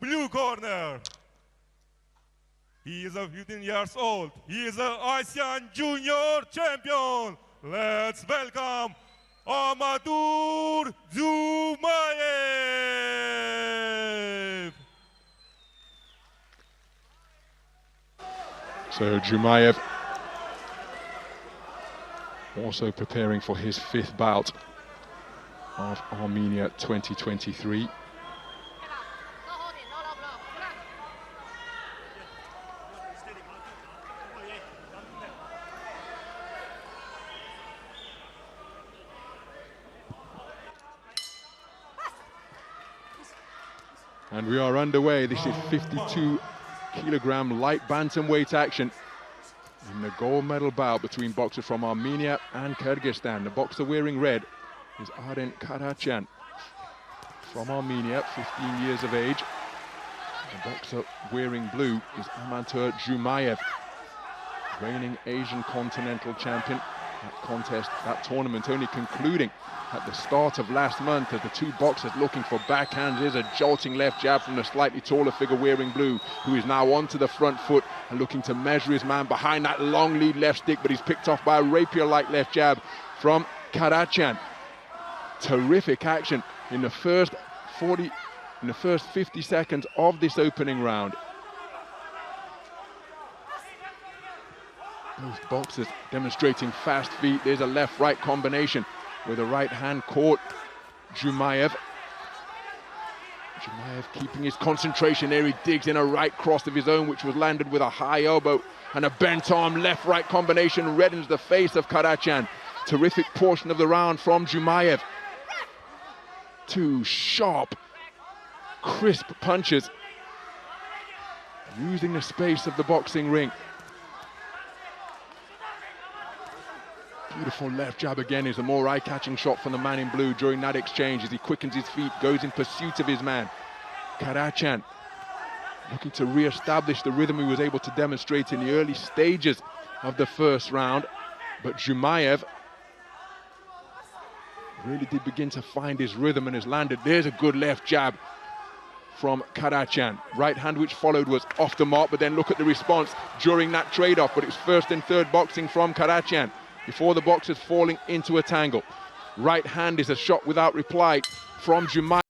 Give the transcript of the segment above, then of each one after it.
blue corner. He is a 15 years old. He is an Asian Junior Champion. Let's welcome AMANTUR ЖУМАЕВ. So Jumaev also preparing for his 5th bout of Armenia 2023. And we are underway. This is 52-kilogram light bantamweight action in the gold medal bout between boxers from Armenia and Kyrgyzstan. The boxer wearing red is AREN HARATYAN from Armenia, 15 years of age. The boxer wearing blue is AMANTUR ЖУМАЕВ, reigning Asian continental champion. That tournament only concluding at the start of last month as the two boxers looking for backhands. There's a jolting left jab from the slightly taller figure wearing blue, who is now onto the front foot and looking to measure his man behind that long lead left stick, but he's picked off by a rapier-like left jab from HARATYAN. Terrific action in the first 50 seconds of this opening round. Both boxers demonstrating fast feet. There's a left-right combination with a right hand caught Jumaev. Jumaev keeping his concentration there. He digs in a right cross of his own, which was landed with a high elbow, and a bent arm left-right combination reddens the face of HARATYAN. Terrific portion of the round from Jumaev. Two sharp, crisp punches, using the space of the boxing ring. Beautiful left jab again is a more eye-catching shot from the man in blue during that exchange as he quickens his feet, goes in pursuit of his man. HARATYAN looking to re-establish the rhythm he was able to demonstrate in the early stages of the first round. But Jumaev really did begin to find his rhythm and has landed. There's a good left jab from HARATYAN. Right hand which followed was off the mark, but then look at the response during that trade-off. But it's first and third boxing from HARATYAN before the boxers falling into a tangle. Right hand is a shot without reply from Jumaev.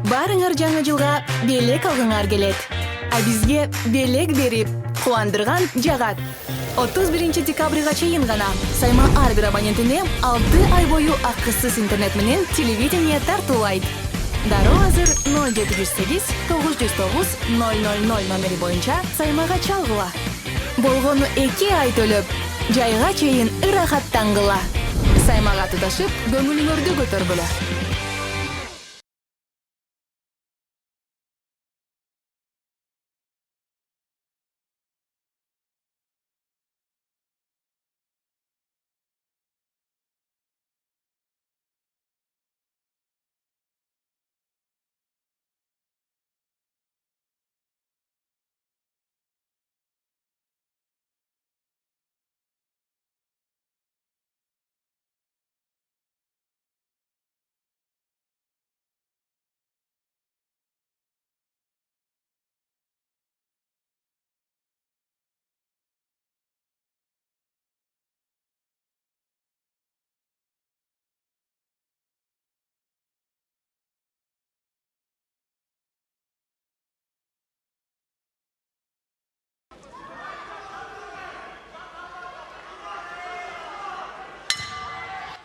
Барыңар жаңы жылга белек алгыңар келет. А бизге белек берип, кубандырган жагат. 31 декабрга чейин гана сайма ар бир абонентине 6 ай бою акысыз интернет менен телевидение тартуулайт. Дароо азыр 0708 909 000 номери боюнча саймага чалгыла. Болгону 2 ай төлөп, жайга чейин ырахаттангыла. Саймага туташып, көңүлүңөрдү көтөргүлө.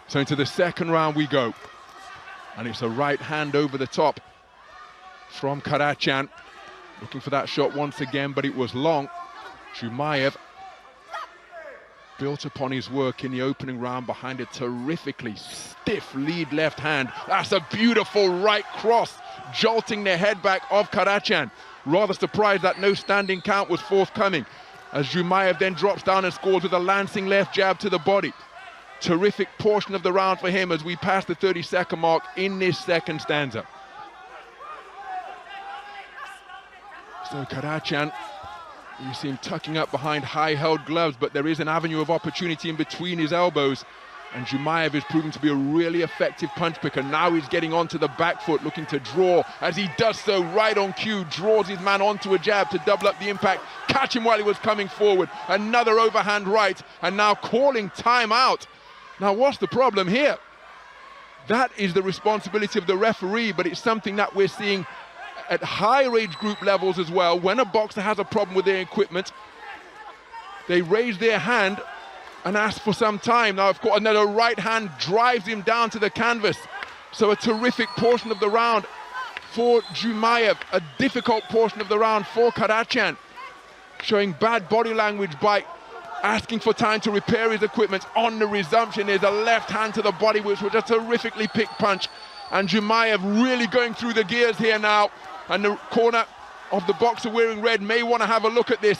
So into the second round we go, and it's a right hand over the top from HARATYAN, looking for that shot once again, but it was long. Jumaev built upon his work in the opening round behind a terrifically stiff lead left hand. That's a beautiful right cross, jolting the head back of HARATYAN. Rather surprised that no standing count was forthcoming, as Jumaev then drops down and scores with a lancing left jab to the body. Terrific portion of the round for him as we pass the 30-second mark in this second stanza. So HARATYAN, you see him tucking up behind high-held gloves, but there is an avenue of opportunity in between his elbows And Jumaev is proving to be a really effective punch picker. Now he's getting onto the back foot, looking to draw. As he does so, right on cue, draws his man onto a jab to double up the impact. Catch him while he was coming forward. Another overhand right, and now calling time out. Now, what's the problem here? That is the responsibility of the referee, but it's something that we're seeing at higher age group levels as well. When a boxer has a problem with their equipment, they raise their hand and ask for some time. Now, of course, another right hand drives him down to the canvas. So a terrific portion of the round for Jumaev, a difficult portion of the round for Haratyan, showing bad body language by asking for time to repair his equipment. On the resumption, there's a left hand to the body, which was a terrifically picked punch. And Jumaev really going through the gears here now. And the corner of the boxer wearing red may want to have a look at this,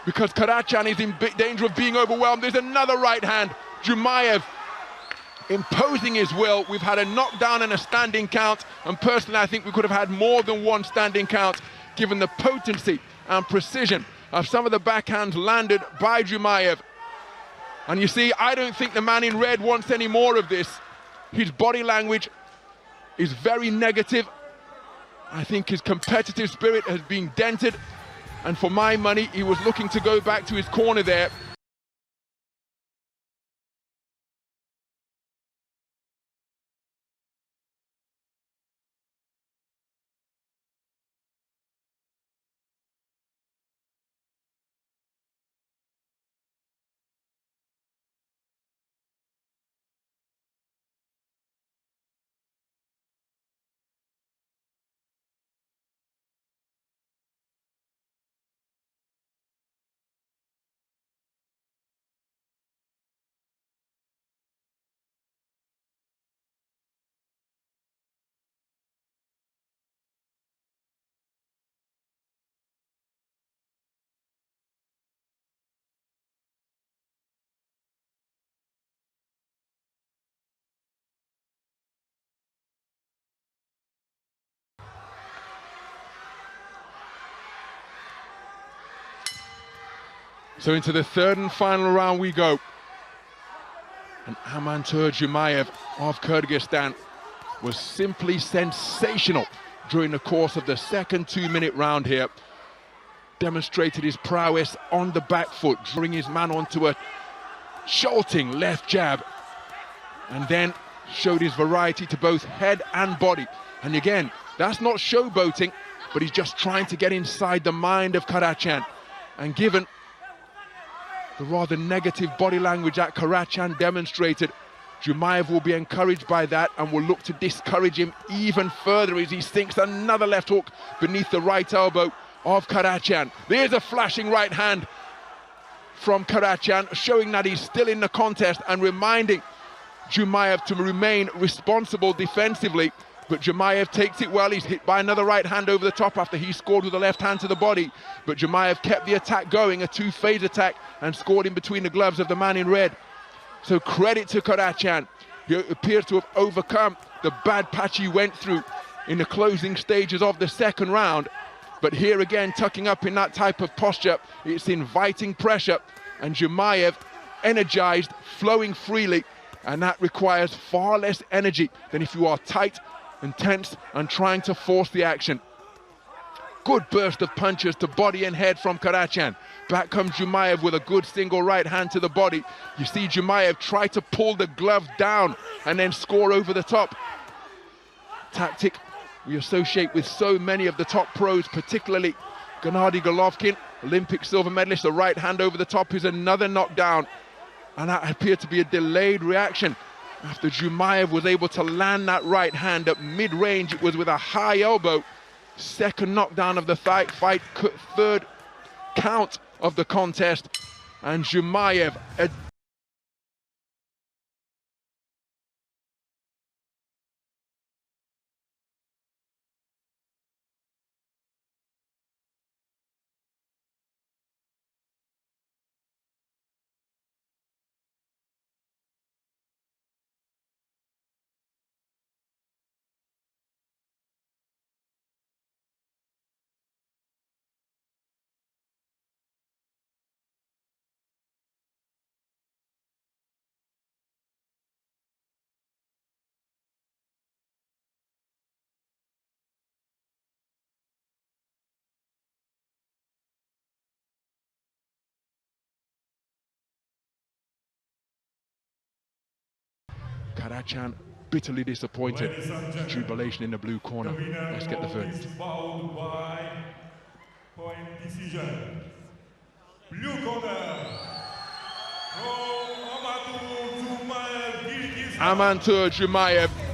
because Haratyan is in big danger of being overwhelmed. There's another right hand. Jumaev imposing his will. We've had a knockdown and a standing count, and personally I think we could have had more than one standing count, given the potency and precision of some of the backhands landed by Jumaev. And you see, I don't think the man in red wants any more of this. His body language is very negative. I think his competitive spirit has been dented. And for my money, he was looking to go back to his corner there. So into the third and final round we go. And Amantur Jumaev of Kyrgyzstan was simply sensational during the course of the second 2-minute round here. Demonstrated his prowess on the back foot, drawing his man onto a jolting left jab, and then showed his variety to both head and body. And again, that's not showboating, but he's just trying to get inside the mind of Haratyan. And given the rather negative body language that Haratyan demonstrated, Jumaev will be encouraged by that and will look to discourage him even further as he sinks another left hook beneath the right elbow of Haratyan. There's a flashing right hand from Haratyan, showing that he's still in the contest and reminding Jumaev to remain responsible defensively. But Jumaev takes it well. He's hit by another right hand over the top after he scored with a left hand to the body. But Jumaev kept the attack going, a two-phase attack, and scored in between the gloves of the man in red. So credit to Haratyan. He appears to have overcome the bad patch he went through in the closing stages of the second round. But here again, tucking up in that type of posture, it's inviting pressure. And Jumaev energized, flowing freely. And that requires far less energy than if you are tight and tense and trying to force the action. Good burst of punches to body and head from Haratyan. Back comes Jumaev with a good single right hand to the body. You see Jumaev try to pull the glove down and then score over the top. Tactic we associate with so many of the top pros, particularly Gennady Golovkin, Olympic silver medalist. The right hand over the top is another knockdown. And that appeared to be a delayed reaction after Jumaev was able to land that right hand at mid-range. It was with a high elbow. Second knockdown of the fight, third count of the contest. And Jumaev, Haratian bitterly disappointed. Jubilation in the blue corner. Let's get the verdict. Point decision. Blue corner. From AMANTUR ЖУМАЕВ. AMANTUR ЖУМАЕV